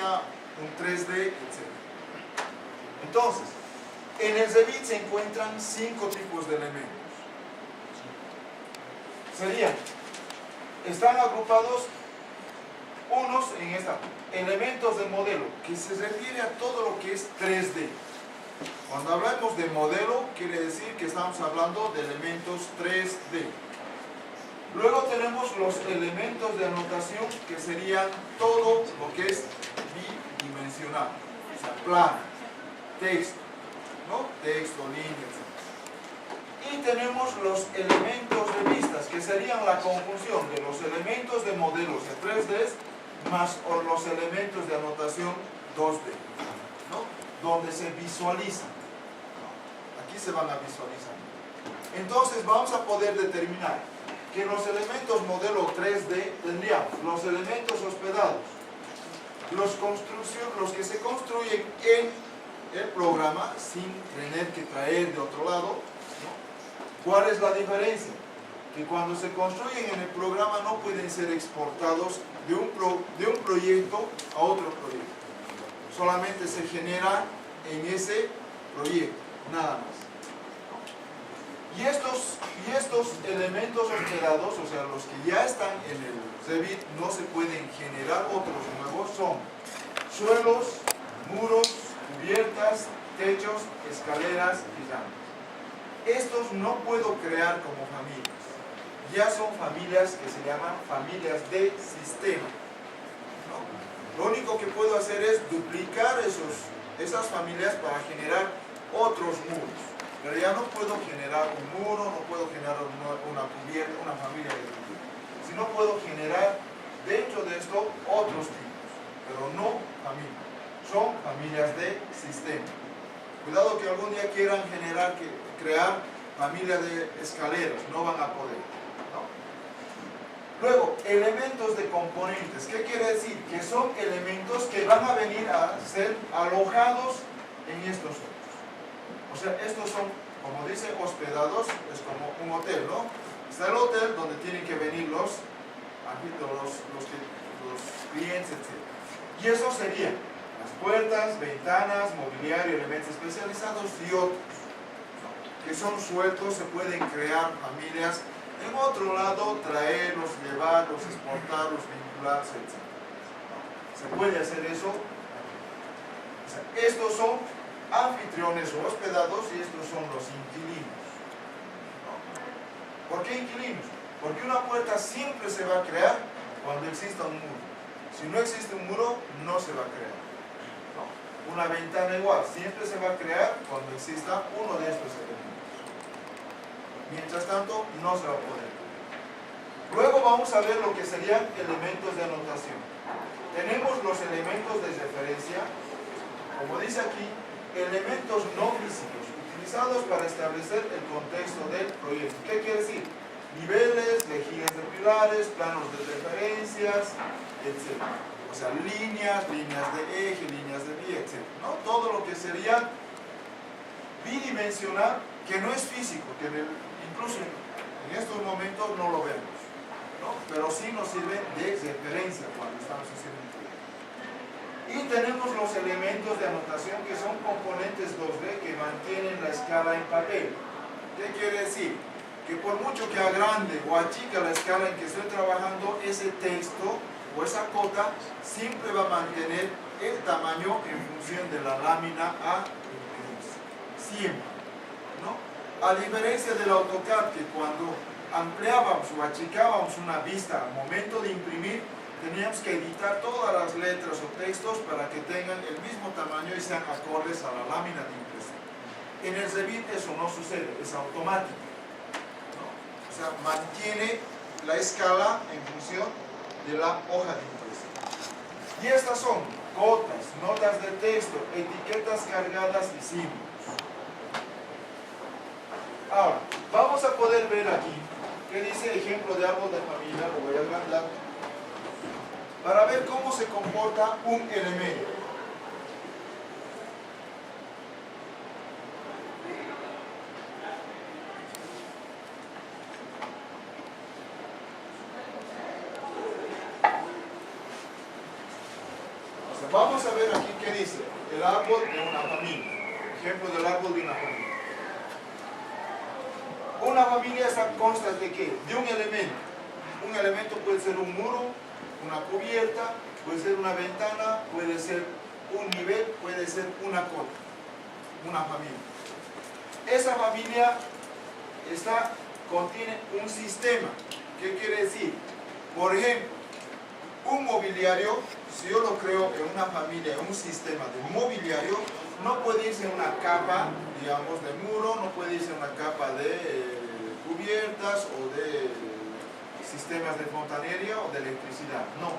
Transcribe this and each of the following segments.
línea, un 3D, etc. Entonces, en el Revit se encuentran 5 tipos de elementos. Están agrupados unos en esta, elementos de modelo, que se refiere a todo lo que es 3D. Cuando hablamos de modelo, quiere decir que estamos hablando de elementos 3D. Luego tenemos los elementos de anotación, que serían todo lo que es bidimensional, o sea, plano, texto, ¿no? Texto, líneas, etc. Y tenemos los elementos de vistas, que serían la conjunción de los elementos de modelos de 3D más los elementos de anotación 2D, ¿no? Donde se visualizan. Aquí se van a visualizar. Entonces vamos a poder determinar que los elementos modelo 3D tendríamos los elementos hospedados, los que se construyen en el programa sin tener que traer de otro lado, ¿no? ¿Cuál es la diferencia? Que cuando se construyen en el programa no pueden ser exportados de un proyecto a otro proyecto. Solamente se genera en ese proyecto, nada más. Y estos elementos hospedados, o sea, los que ya están en el Revit, no se pueden generar otros nuevos, son suelos, muros, cubiertas, techos, escaleras y ramas. Estos no puedo crear como familias. Ya son familias que se llaman familias de sistema, ¿no? Lo único que puedo hacer es duplicar esas familias para generar otros muros. Pero ya no puedo generar un muro, no puedo generar una cubierta, una familia de cubierta. Sino puedo generar dentro de esto otros tipos, pero no familias. Son familias de sistema. Cuidado que algún día quieran crear familia de escaleras, no van a poder, ¿no? Luego, elementos de componentes. ¿Qué quiere decir? Que son elementos que van a venir a ser alojados en estos otros. O sea, estos son, como dice, hospedados, es como un hotel, ¿no? Está el hotel donde tienen que venir los clientes, etc. Y eso serían las puertas, ventanas, mobiliario, elementos especializados y otros, ¿no? Que son sueltos, se pueden crear familias en otro lado, traerlos, llevarlos, exportarlos, vincularse, etc. ¿No? Se puede hacer eso. O sea, estos son anfitriones o hospedados y estos son los inquilinos, ¿no? ¿Por qué inquilinos? Porque una puerta siempre se va a crear cuando exista un muro. Si no existe un muro, no se va a crear, ¿no? Una ventana igual, siempre se va a crear cuando exista uno de estos elementos. Mientras tanto, no se va a poder. Luego vamos a ver lo que serían elementos de anotación. Tenemos los elementos de referencia, como dice aquí, elementos no físicos, utilizados para establecer el contexto del proyecto. ¿Qué quiere decir? Niveles, lejías de pilares, planos de referencias, etc. O sea, líneas de eje, líneas de vía, etc. ¿No? Todo lo que sería bidimensional, que no es físico, que incluso en estos momentos no lo vemos, ¿no? Pero sí nos sirve de referencia cuando estamos haciendo un proyecto. Y tenemos los elementos de anotación que son componentes 2D que mantienen la escala en papel. ¿Qué quiere decir? Que por mucho que agrande o achique la escala en que estoy trabajando, ese texto o esa cota siempre va a mantener el tamaño en función de la lámina a imprimirse. Siempre, ¿no? A diferencia del AutoCAD, que cuando ampliábamos o achicábamos una vista al momento de imprimir, teníamos que editar todas las letras o textos para que tengan el mismo tamaño y sean acordes a la lámina de impresión. En el Revit eso no sucede, es automático, ¿no? O sea, mantiene la escala en función de la hoja de impresión. Y estas son cotas, notas de texto, etiquetas cargadas y símbolos. Ahora, vamos a poder ver aquí que dice ejemplo de árbol de familia, lo voy a agrandar, para ver cómo se comporta un elemento. vamos a ver aquí qué dice el árbol de una familia. Ejemplo del árbol de una familia. Una familia consta de ¿qué? De un elemento. Un elemento puede ser un muro, una cubierta, puede ser una ventana, puede ser un nivel, puede ser una cota. Una familia. Esa familia contiene un sistema. ¿Qué quiere decir? Por ejemplo, un mobiliario, si yo lo creo en una familia, en un sistema de mobiliario, no puede irse una capa, digamos, de muro, no puede irse una capa de cubiertas o de sistemas de fontanería o de electricidad. No,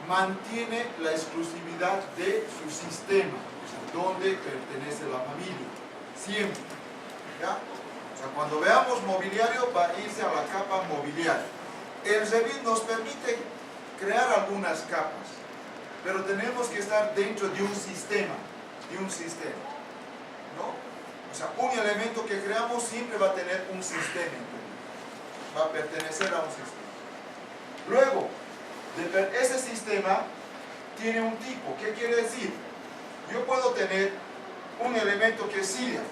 mantiene la exclusividad de su sistema, o sea, donde pertenece la familia, siempre. ¿Ya? O sea, cuando veamos mobiliario, va a irse a la capa mobiliario. El Revit nos permite crear algunas capas, pero tenemos que estar dentro de un sistema, ¿no? O sea, un elemento que creamos siempre va a tener un sistema, va a pertenecer a un sistema. Luego, ese sistema tiene un tipo. ¿Qué quiere decir? Yo puedo tener un elemento que es silla,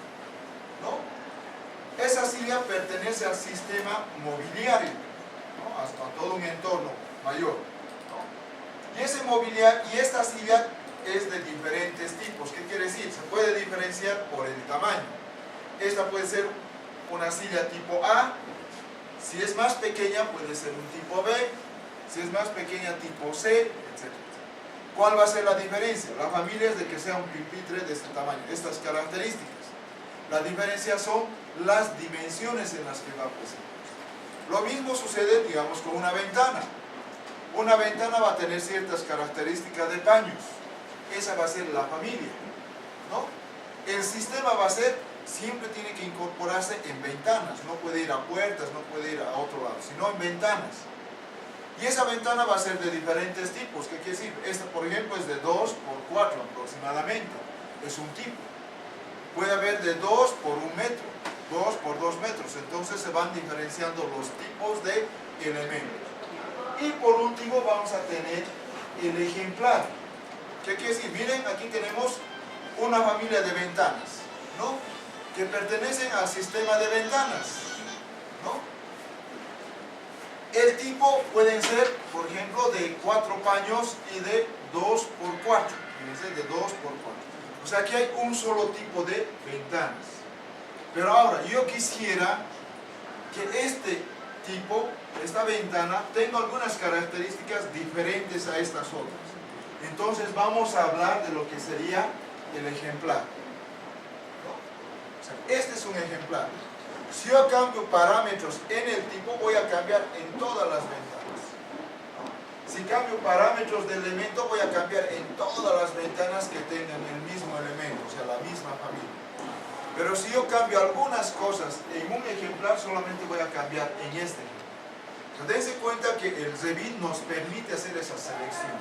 ¿no? Esa silla pertenece al sistema mobiliario, ¿no? Hasta todo un entorno mayor, ¿no? Y ese mobiliario, y esta silla es de diferentes tipos. ¿Qué quiere decir? Se puede diferenciar por el tamaño. Esta puede ser una silla tipo A. Si es más pequeña puede ser un tipo B. Si es más pequeña tipo C, etc. ¿Cuál va a ser la diferencia? La familia es de que sea un pupitre de este tamaño, estas características. La diferencia son las dimensiones en las que va a presentarse. Lo mismo sucede, digamos, con una ventana. Una ventana va a tener ciertas características de paños. Esa va a ser la familia, ¿no? El sistema va a ser, siempre tiene que incorporarse en ventanas. No puede ir a puertas, no puede ir a otro lado, sino en ventanas. Y esa ventana va a ser de diferentes tipos. ¿Qué quiere decir? Esta, por ejemplo, es de 2 por 4 aproximadamente. Es un tipo. Puede haber de 2 por 1 metro, 2 por 2 metros. Entonces se van diferenciando los tipos de elementos. Y por último vamos a tener el ejemplar. ¿Qué quiere decir? Miren, aquí tenemos una familia de ventanas, ¿no? Que pertenecen al sistema de ventanas, ¿no? El tipo pueden ser, por ejemplo, de 4 paños y de 2 por 4. Fíjense, de 2 por 4. O sea, aquí hay un solo tipo de ventanas. Pero ahora, yo quisiera que este tipo, esta ventana, tenga algunas características diferentes a estas otras. Entonces vamos a hablar de lo que sería el ejemplar, ¿no? O sea, este es un ejemplar. Si yo cambio parámetros en el tipo, voy a cambiar en todas las ventanas, ¿no? Si cambio parámetros del elemento, voy a cambiar en todas las ventanas que tengan el mismo elemento, o sea, la misma familia. Pero si yo cambio algunas cosas en un ejemplar, solamente voy a cambiar en este ejemplar. Entonces, dense cuenta que el Revit nos permite hacer esa selección.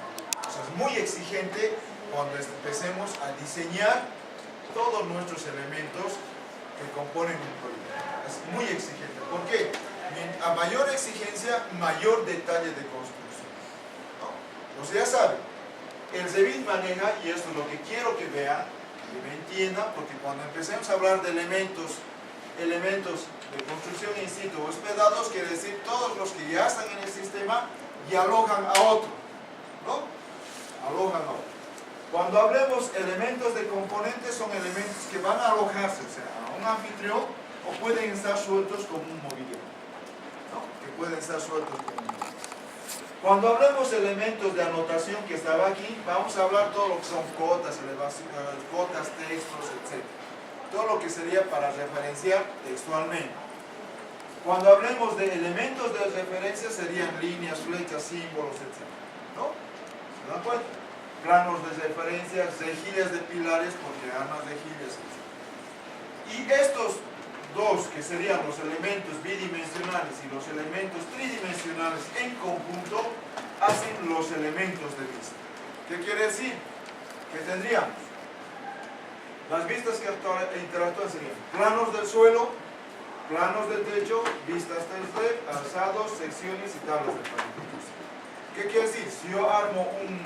O sea, es muy exigente cuando empecemos a diseñar todos nuestros elementos que componen un proyecto. Es muy exigente. ¿Por qué? A mayor exigencia, mayor detalle de construcción, ¿no? Entonces ya saben, el Revit maneja, y esto es lo que quiero que vean, que me entiendan, porque cuando empecemos a hablar de elementos de construcción in situ hospedados, quiere decir todos los que ya están en el sistema y alojan a otro, ¿no? Alojan a otro. Cuando hablemos elementos de componentes, son elementos que van a alojarse, o sea, a un anfitrión, o pueden estar sueltos como un mobiliario, ¿no? Que pueden estar sueltos como un mobiliario. Cuando hablemos de elementos de anotación que estaba aquí, vamos a hablar todo lo que son cotas, elevaciones, cotas, textos, etc. Todo lo que sería para referenciar textualmente. Cuando hablemos de elementos de referencia, serían líneas, flechas, símbolos, etc. ¿No? ¿Se dan cuenta? Planos de referencia, rejillas de pilares, porque armas rejillas, etc. Y estos dos, que serían los elementos bidimensionales y los elementos tridimensionales en conjunto, hacen los elementos de vista. ¿Qué quiere decir? Que tendríamos las vistas que interactúan serían planos del suelo, planos del techo, vistas 3D, alzados, secciones y tablas de planificación. ¿Qué quiere decir? Si yo armo un